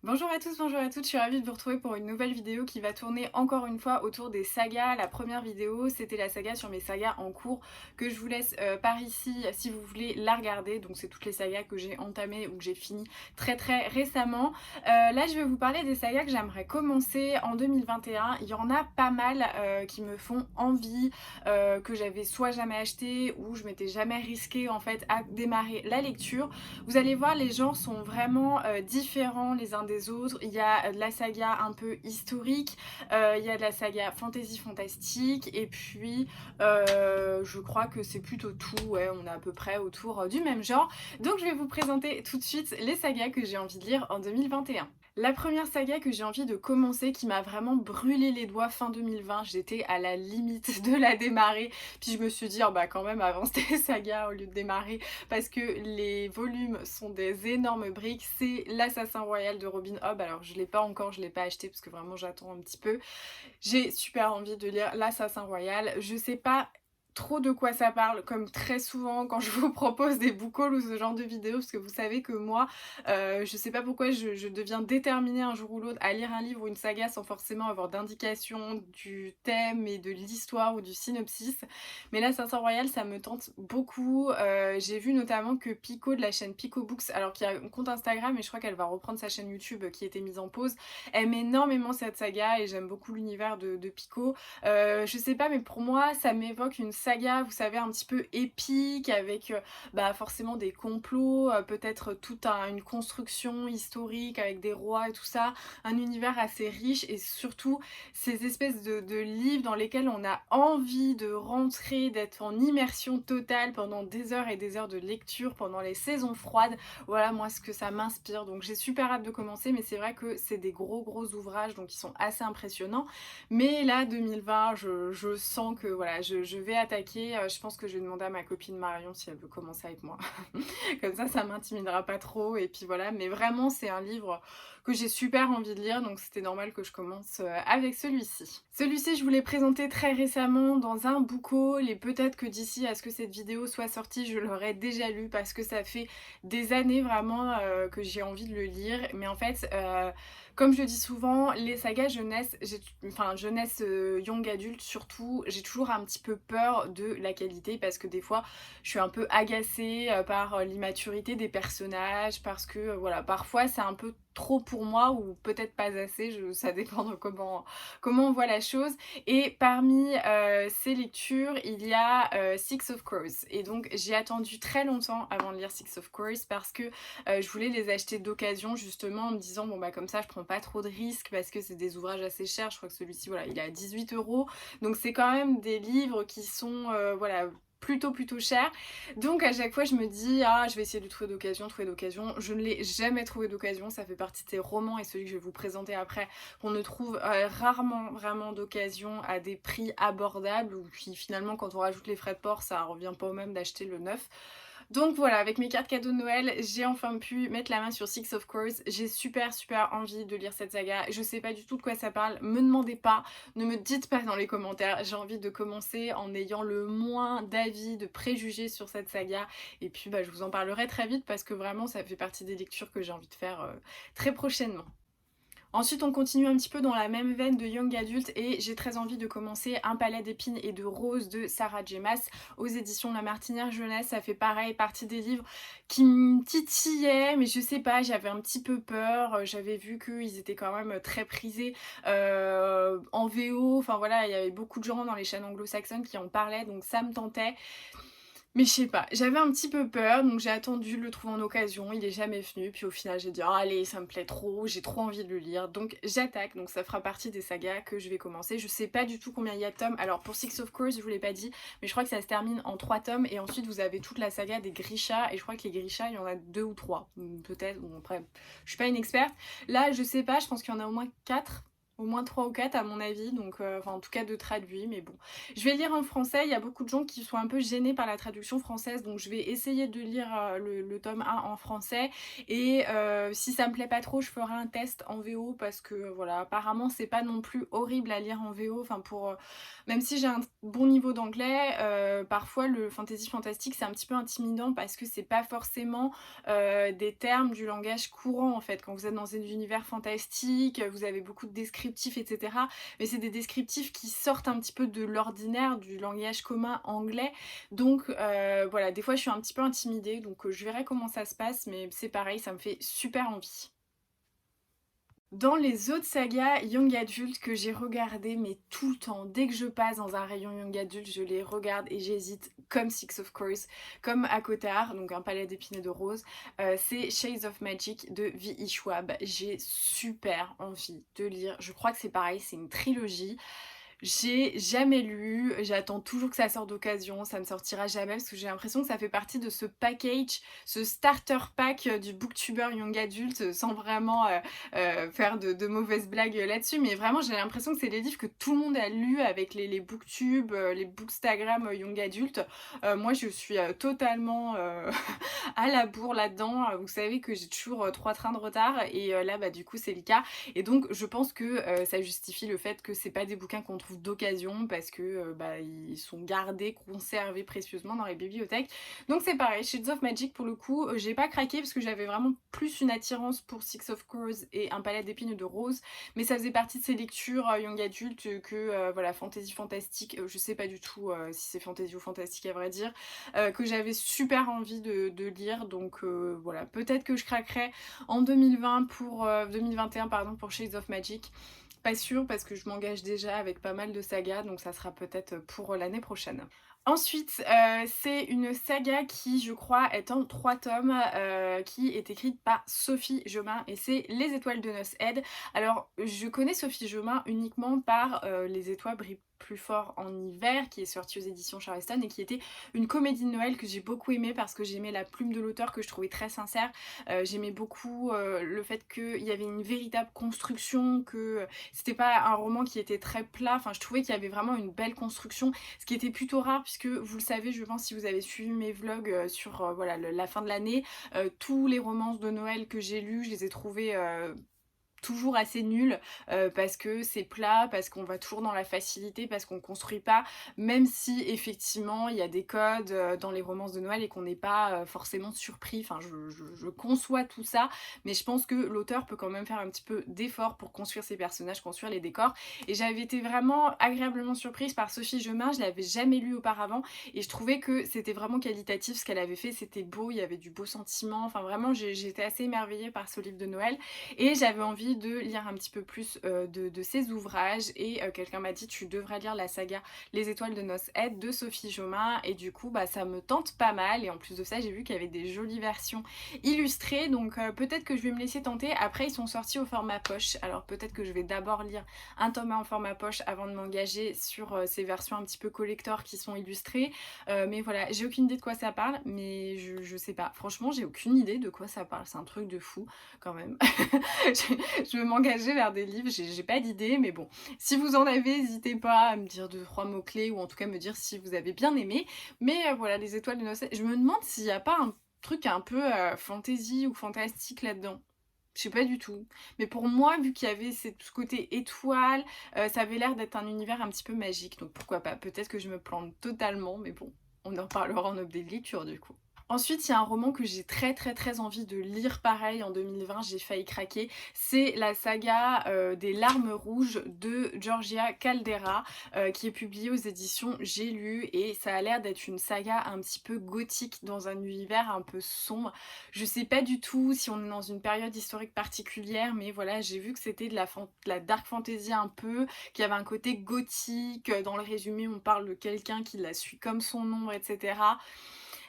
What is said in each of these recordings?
Bonjour à tous, bonjour à toutes, je suis ravie de vous retrouver pour une nouvelle vidéo qui va tourner encore une fois autour des sagas. La première vidéo, c'était la saga sur mes sagas en cours que je vous laisse par ici si vous voulez la regarder. Donc c'est toutes les sagas que j'ai entamées ou que j'ai fini très récemment. Là je vais vous parler des sagas que j'aimerais commencer en 2021. Il y en a pas mal qui me font envie, que j'avais soit jamais acheté ou je m'étais jamais risquée en fait à démarrer la lecture. Vous allez voir, les genres sont vraiment différents les uns des autres. Il y a de la saga un peu historique, il y a de la saga fantasy fantastique, et puis je crois que c'est plutôt tout, ouais, on est à peu près autour du même genre. Donc je vais vous présenter tout de suite les sagas que j'ai envie de lire en 2021. La première saga que j'ai envie de commencer, qui m'a vraiment brûlé les doigts fin 2020, j'étais à la limite de la démarrer, puis je me suis dit, oh bah quand même avance tes sagas au lieu de démarrer, parce que les volumes sont des énormes briques. C'est l'Assassin Royal de Robin Hobb. Alors je l'ai pas encore, je l'ai pas acheté parce que vraiment j'attends un petit peu. J'ai super envie de lire l'Assassin Royal. Je sais pas trop de quoi ça parle, comme très souvent quand je vous propose des book hauls ou ce genre de vidéos, parce que vous savez que moi, je sais pas pourquoi je deviens déterminée un jour ou l'autre à lire un livre ou une saga sans forcément avoir d'indication du thème et de l'histoire ou du synopsis. Mais l'Assassin Royal, ça me tente beaucoup. J'ai vu notamment que Pico de la chaîne Pico Books, alors qu'il y a un compte Instagram et je crois qu'elle va reprendre sa chaîne YouTube qui était mise en pause, aime énormément cette saga et j'aime beaucoup l'univers de Pico. Je sais pas, mais pour moi, ça m'évoque une saga, vous savez, un petit peu épique, avec bah, forcément des complots, peut-être toute une construction historique avec des rois et tout ça, un univers assez riche, et surtout ces espèces de livres dans lesquels on a envie de rentrer, d'être en immersion totale pendant des heures et des heures de lecture pendant les saisons froides. Voilà moi ce que ça m'inspire, donc j'ai super hâte de commencer, mais c'est vrai que c'est des gros ouvrages, donc ils sont assez impressionnants. Mais là 2020, je sens que voilà, je vais attaquer. Je pense que je vais demander à ma copine Marion si elle veut commencer avec moi. Comme ça m'intimidera pas trop, et puis voilà. Mais vraiment c'est un livre que j'ai super envie de lire, donc c'était normal que je commence avec celui-ci. Celui-ci, je vous l'ai présenté très récemment dans un book haul, et peut-être que d'ici à ce que cette vidéo soit sortie, je l'aurai déjà lu, parce que ça fait des années vraiment que j'ai envie de le lire. Mais en fait, comme je le dis souvent, les sagas jeunesse, enfin jeunesse young adulte surtout, j'ai toujours un petit peu peur de la qualité, parce que des fois je suis un peu agacée par l'immaturité des personnages, parce que voilà, parfois c'est un peu trop pour moi, ou peut-être pas assez, ça dépend de comment on voit la chose. Et parmi ces lectures, il y a Six of Crows, et donc j'ai attendu très longtemps avant de lire Six of Crows, parce que je voulais les acheter d'occasion, justement en me disant bon bah comme ça je prends pas trop de risques, parce que c'est des ouvrages assez chers. Je crois que celui-ci, voilà, il est à 18 €, donc c'est quand même des livres qui sont voilà, plutôt cher. Donc à chaque fois je me dis ah, je vais essayer de trouver d'occasion. Je ne l'ai jamais trouvé d'occasion. Ça fait partie de ces romans, et celui que je vais vous présenter après, qu'on ne trouve rarement vraiment d'occasion à des prix abordables, ou puis finalement quand on rajoute les frais de port, ça revient pas au même d'acheter le neuf. Donc voilà, avec mes cartes cadeaux de Noël, j'ai enfin pu mettre la main sur Six of Course. J'ai super envie de lire cette saga. Je sais pas du tout de quoi ça parle, me demandez pas, ne me dites pas dans les commentaires. J'ai envie de commencer en ayant le moins d'avis, de préjugés sur cette saga. Et puis bah, je vous en parlerai très vite, parce que vraiment ça fait partie des lectures que j'ai envie de faire très prochainement. Ensuite, on continue un petit peu dans la même veine de young adult, et j'ai très envie de commencer Un palais d'épines et de roses de Sarah J. Maas aux éditions La Martinière Jeunesse. Ça fait pareil partie des livres qui me titillaient, mais je sais pas, j'avais un petit peu peur. J'avais vu qu'ils étaient quand même très prisés en VO. Enfin voilà, il y avait beaucoup de gens dans les chaînes anglo-saxonnes qui en parlaient, donc ça me tentait. Mais je sais pas, j'avais un petit peu peur, donc j'ai attendu de le trouver en occasion, il est jamais venu, puis au final j'ai dit oh, allez, ça me plaît trop, j'ai trop envie de le lire, donc j'attaque. Donc ça fera partie des sagas que je vais commencer. Je sais pas du tout combien il y a de tomes. Alors pour Six of Course, je vous l'ai pas dit, mais je crois que ça se termine en 3 tomes, et ensuite vous avez toute la saga des Grisha, et je crois que les Grisha, il y en a 2 ou 3, peut-être, bon après, je suis pas une experte. Là, je sais pas, je pense qu'il y en a au moins 4. au moins 3 ou 4 à mon avis, donc enfin en tout cas de traduits, mais bon. Je vais lire en français, il y a beaucoup de gens qui sont un peu gênés par la traduction française, donc je vais essayer de lire le tome 1 en français et si ça me plaît pas trop, je ferai un test en VO parce que voilà, apparemment c'est pas non plus horrible à lire en VO, enfin pour même si j'ai un bon niveau d'anglais, parfois le fantasy fantastique c'est un petit peu intimidant parce que c'est pas forcément des termes du langage courant en fait. Quand vous êtes dans un univers fantastique, vous avez beaucoup de descriptifs, etc. Mais c'est des descriptifs qui sortent un petit peu de l'ordinaire, du langage commun anglais. Donc voilà, des fois je suis un petit peu intimidée, donc je verrai comment ça se passe, mais c'est pareil, ça me fait super envie. Dans les autres sagas young adult que j'ai regardées, mais tout le temps, dès que je passe dans un rayon young adult, je les regarde et j'hésite, comme Six of Course, comme Akotar, donc un palais d'épines et de roses, c'est Shades of Magic de V.E. Schwab. J'ai super envie de lire, je crois que c'est pareil, c'est une trilogie. J'ai jamais lu, j'attends toujours que ça sorte d'occasion, ça ne sortira jamais parce que j'ai l'impression que ça fait partie de ce package, ce starter pack du booktuber young adult sans vraiment faire de mauvaises blagues là-dessus, mais vraiment j'ai l'impression que c'est des livres que tout le monde a lu avec les booktubes, les bookstagram young adult. Moi je suis totalement à la bourre là-dedans, vous savez que j'ai toujours 3 trains de retard et là bah du coup c'est le cas et donc je pense que ça justifie le fait que c'est pas des bouquins qu'on trouve d'occasion parce que bah, ils sont gardés, conservés précieusement dans les bibliothèques. Donc c'est pareil, Shades of Magic pour le coup, j'ai pas craqué parce que j'avais vraiment plus une attirance pour Six of Crows et un palais d'épines et de roses, mais ça faisait partie de ces lectures young adultes que voilà, fantasy fantastique, je sais pas du tout si c'est fantasy ou fantastique à vrai dire, que j'avais super envie de lire, donc voilà, peut-être que je craquerai en 2021 pardon, pour Shades of Magic. Pas sûr parce que je m'engage déjà avec pas mal de sagas, donc ça sera peut-être pour l'année prochaine. Ensuite, c'est une saga qui, je crois, est en 3 tomes, qui est écrite par Sophie Jomain et c'est Les Étoiles de Noces Aide. Alors, je connais Sophie Jomain uniquement par Les Étoiles brillent plus fort en hiver, qui est sorti aux éditions Charleston et qui était une comédie de Noël que j'ai beaucoup aimée parce que j'aimais la plume de l'auteur que je trouvais très sincère. J'aimais beaucoup le fait qu'il y avait une véritable construction, que c'était pas un roman qui était très plat, enfin je trouvais qu'il y avait vraiment une belle construction, ce qui était plutôt rare puisque vous le savez, je pense, si vous avez suivi mes vlogs sur voilà, la fin de l'année, tous les romances de Noël que j'ai lus, je les ai trouvés toujours assez nul parce que c'est plat, parce qu'on va toujours dans la facilité, parce qu'on construit pas, même si effectivement il y a des codes dans les romances de Noël et qu'on n'est pas forcément surpris, enfin je conçois tout ça, mais je pense que l'auteur peut quand même faire un petit peu d'effort pour construire ses personnages, construire les décors, et j'avais été vraiment agréablement surprise par Sophie Jomain, je l'avais jamais lu auparavant et je trouvais que c'était vraiment qualitatif ce qu'elle avait fait, c'était beau, il y avait du beau sentiment, enfin vraiment j'étais assez émerveillée par ce livre de Noël et j'avais envie de lire un petit peu plus de ses ouvrages et quelqu'un m'a dit tu devrais lire la saga Les Étoiles de Noces Aide de Sophie Jomain et du coup bah ça me tente pas mal et en plus de ça j'ai vu qu'il y avait des jolies versions illustrées donc peut-être que je vais me laisser tenter. Après ils sont sortis au format poche, alors peut-être que je vais d'abord lire un tome en format poche avant de m'engager sur ces versions un petit peu collector qui sont illustrées, mais voilà, j'ai aucune idée de quoi ça parle, mais je sais pas, franchement j'ai aucune idée de quoi ça parle, c'est un truc de fou quand même. Je veux m'engager vers des livres, j'ai pas d'idée, mais bon, si vous en avez, n'hésitez pas à me dire 2-3 mots-clés ou en tout cas me dire si vous avez bien aimé. Mais voilà, Les Étoiles de Noces, je me demande s'il n'y a pas un truc un peu fantasy ou fantastique là-dedans. Je sais pas du tout. Mais pour moi, vu qu'il y avait ce côté étoile, ça avait l'air d'être un univers un petit peu magique. Donc pourquoi pas, peut-être que je me plante totalement, mais bon, on en parlera en update de lecture du coup. Ensuite, il y a un roman que j'ai très envie de lire pareil en 2020, j'ai failli craquer. C'est la saga des larmes rouges de Georgia Caldera qui est publiée aux éditions J'ai lu et ça a l'air d'être une saga un petit peu gothique dans un univers un peu sombre. Je sais pas du tout si on est dans une période historique particulière, mais voilà, j'ai vu que c'était de la dark fantasy un peu, qu'il y avait un côté gothique. Dans le résumé, on parle de quelqu'un qui la suit comme son ombre, etc.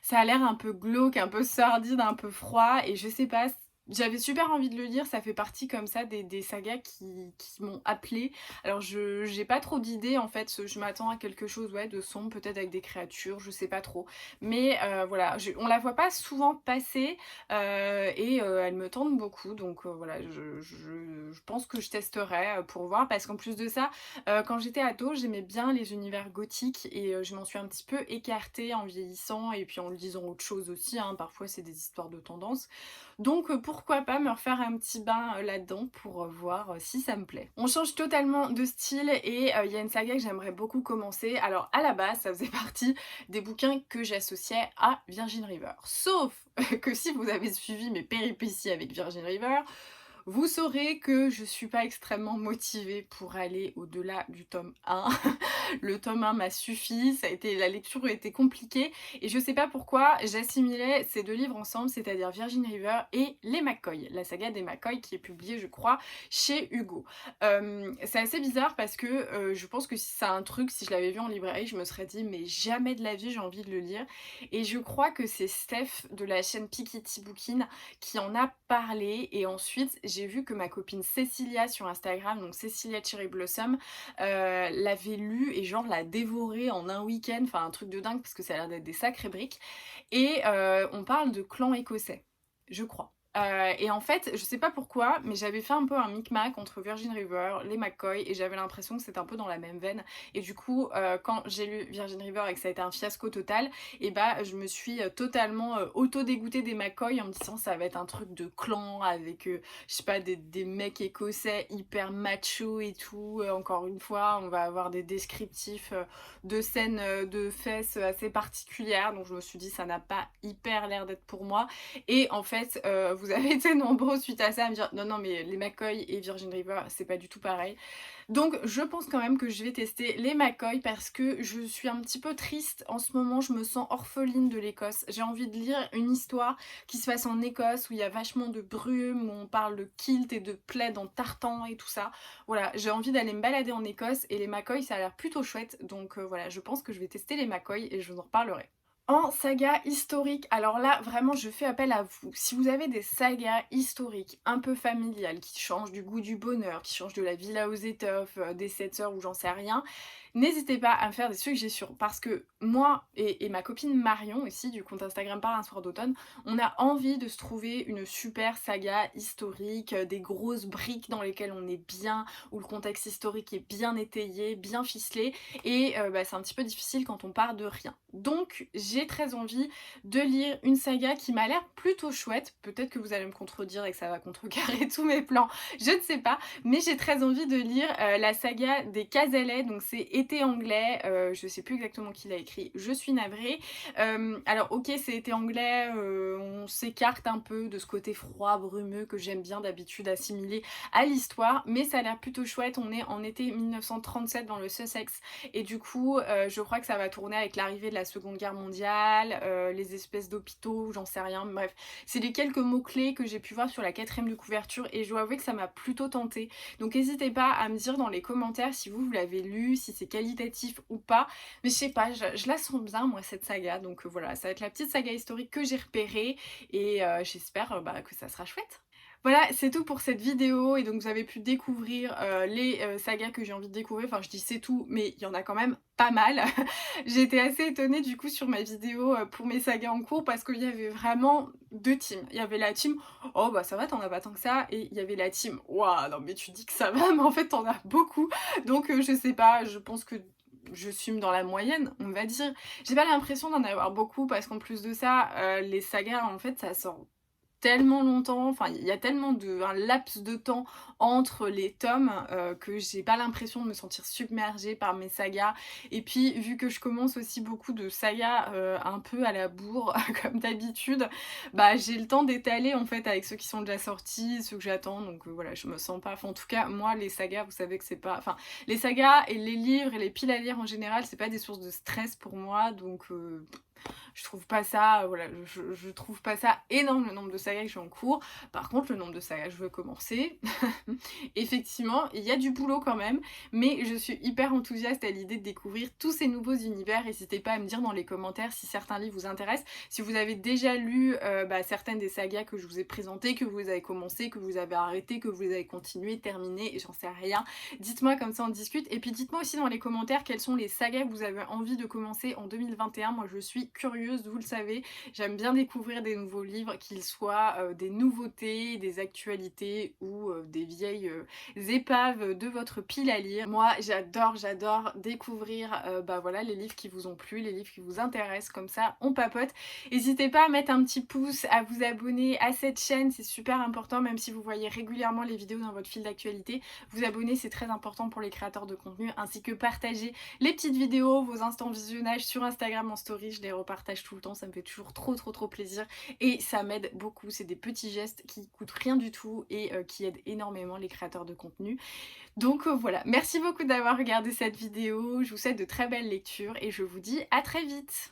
Ça a l'air un peu glauque, un peu sordide, un peu froid et je sais pas, J'avais super envie de le lire, ça fait partie comme ça des sagas qui m'ont appelée. Alors je j'ai pas trop d'idées en fait, je m'attends à quelque chose, ouais, de sombre, peut-être avec des créatures, je sais pas trop. Mais voilà, on la voit pas souvent passer, elle me tente beaucoup donc voilà, je pense que je testerai, pour voir parce qu'en plus de ça, quand j'étais ado, j'aimais bien les univers gothiques et je m'en suis un petit peu écartée en vieillissant et puis en lisant autre chose aussi, hein, parfois c'est des histoires de tendance. Donc pourquoi pas me refaire un petit bain là-dedans pour voir si ça me plaît. On change totalement de style et il y a une saga que j'aimerais beaucoup commencer. Alors à la base, ça faisait partie des bouquins que j'associais à Virgin River. Sauf que si vous avez suivi mes péripéties avec Virgin River, vous saurez que je suis pas extrêmement motivée pour aller au-delà du tome 1. Le tome 1 m'a suffi, la lecture a été compliquée et je sais pas pourquoi j'assimilais ces deux livres ensemble, c'est-à-dire Virgin River et Les McCoy, la saga des McCoy qui est publiée je crois chez Hugo. C'est assez bizarre parce que je pense que si c'est un truc, si je l'avais vu en librairie, je me serais dit mais jamais de la vie j'ai envie de le lire et je crois que c'est Steph de la chaîne Piketty Bookin qui en a parlé et ensuite j'ai vu que ma copine Cécilia sur Instagram, donc Cécilia Cherry Blossom, l'avait lu et genre l'a dévoré en un week-end, enfin un truc de dingue parce que ça a l'air d'être des sacrées briques. Et on parle de clan écossais, je crois. Et en fait, je sais pas pourquoi, mais j'avais fait un peu un micmac entre Virgin River, les McCoy, et j'avais l'impression que c'était un peu dans la même veine. Et du coup, quand j'ai lu Virgin River et que ça a été un fiasco total, et bah je me suis totalement auto-dégoûtée des McCoy en me disant ça va être un truc de clan avec, je sais pas, des mecs écossais hyper macho et tout. Encore une fois, on va avoir des descriptifs de scènes de fesses assez particulières, donc je me suis dit ça n'a pas hyper l'air d'être pour moi. Et en fait, vous avez été nombreux suite à ça à me dire non, non, mais les McCoy et Virgin River, c'est pas du tout pareil. Donc, je pense quand même que je vais tester les McCoy parce que je suis un petit peu triste en ce moment. Je me sens orpheline de l'Écosse. J'ai envie de lire une histoire qui se passe en Écosse où il y a vachement de brume, où on parle de kilt et de plaid en tartan et tout ça. Voilà, j'ai envie d'aller me balader en Écosse et les McCoy, ça a l'air plutôt chouette. Donc, voilà, je pense que je vais tester les McCoy et je vous en reparlerai. En saga historique, alors là vraiment je fais appel à vous. Si vous avez des sagas historiques un peu familiales qui changent du goût du bonheur, qui changent de la villa aux étoffes, des 7 sœurs ou j'en sais rien, n'hésitez pas à me faire des suggestions parce que moi et ma copine Marion aussi du compte Instagram Par un soir d'automne, on a envie de se trouver une super saga historique, des grosses briques dans lesquelles on est bien, où le contexte historique est bien étayé, bien ficelé et c'est un petit peu difficile quand on part de rien. Donc j'ai très envie de lire une saga qui m'a l'air plutôt chouette, peut-être que vous allez me contredire et que ça va contrecarrer tous mes plans, je ne sais pas, mais j'ai très envie de lire la saga des Cazalet, donc c'est Été anglais, je sais plus exactement qui l'a écrit, je suis navrée. Alors ok c'est Été anglais, on s'écarte un peu de ce côté froid, brumeux que j'aime bien d'habitude assimiler à l'histoire, mais ça a l'air plutôt chouette, on est en été 1937 dans le Sussex, et du coup je crois que ça va tourner avec l'arrivée de la Seconde Guerre mondiale, les espèces d'hôpitaux, j'en sais rien, bref. C'est les quelques mots-clés que j'ai pu voir sur la 4e de couverture et je dois avouer que ça m'a plutôt tentée. Donc n'hésitez pas à me dire dans les commentaires si vous l'avez lu, si c'est qualitatif ou pas. Mais je sais pas, je la sens bien moi cette saga. Donc voilà, ça va être la petite saga historique que j'ai repérée et j'espère que ça sera chouette. Voilà, c'est tout pour cette vidéo et donc vous avez pu découvrir les sagas que j'ai envie de découvrir. Enfin, je dis c'est tout, mais il y en a quand même pas mal. J'ai été assez étonnée du coup sur ma vidéo pour mes sagas en cours parce qu'il y avait vraiment deux teams. Il y avait la team «Oh bah ça va, t'en as pas tant que ça» et il y avait la team «Waouh, non mais tu dis que ça va, mais en fait t'en as beaucoup». Donc je sais pas, je pense que je suis dans la moyenne, on va dire. J'ai pas l'impression d'en avoir beaucoup parce qu'en plus de ça, les sagas en fait ça sort tellement longtemps, enfin il y a tellement un laps de temps entre les tomes que j'ai pas l'impression de me sentir submergée par mes sagas. Et puis vu que je commence aussi beaucoup de sagas un peu à la bourre comme d'habitude, bah j'ai le temps d'étaler en fait avec ceux qui sont déjà sortis, ceux que j'attends, donc voilà, je me sens pas, enfin en tout cas moi les sagas vous savez que c'est pas, enfin les sagas et les livres et les piles à lire en général c'est pas des sources de stress pour moi, donc Je trouve pas ça, voilà, je trouve pas ça énorme le nombre de sagas que j'ai en cours. Par contre, le nombre de sagas que je veux commencer, effectivement, il y a du boulot quand même, mais je suis hyper enthousiaste à l'idée de découvrir tous ces nouveaux univers. N'hésitez pas à me dire dans les commentaires si certains livres vous intéressent, si vous avez déjà lu certaines des sagas que je vous ai présentées, que vous avez commencé, que vous avez arrêté, que vous avez continué, terminé, et j'en sais rien. Dites-moi, comme ça on discute. Et puis dites-moi aussi dans les commentaires quelles sont les sagas que vous avez envie de commencer en 2021. Moi je suis curieuse, vous le savez, j'aime bien découvrir des nouveaux livres, qu'ils soient des nouveautés, des actualités ou des vieilles épaves de votre pile à lire. Moi j'adore découvrir voilà, les livres qui vous ont plu, les livres qui vous intéressent, comme ça on papote. N'hésitez pas à mettre un petit pouce, à vous abonner à cette chaîne, c'est super important, même si vous voyez régulièrement les vidéos dans votre fil d'actualité. Vous abonner, c'est très important pour les créateurs de contenu, ainsi que partager les petites vidéos, vos instants visionnage sur Instagram en story. Je les repartage tout le temps, ça me fait toujours trop plaisir et ça m'aide beaucoup. C'est des petits gestes qui coûtent rien du tout et qui aident énormément les créateurs de contenu. Donc voilà, merci beaucoup d'avoir regardé cette vidéo, je vous souhaite de très belles lectures et je vous dis à très vite.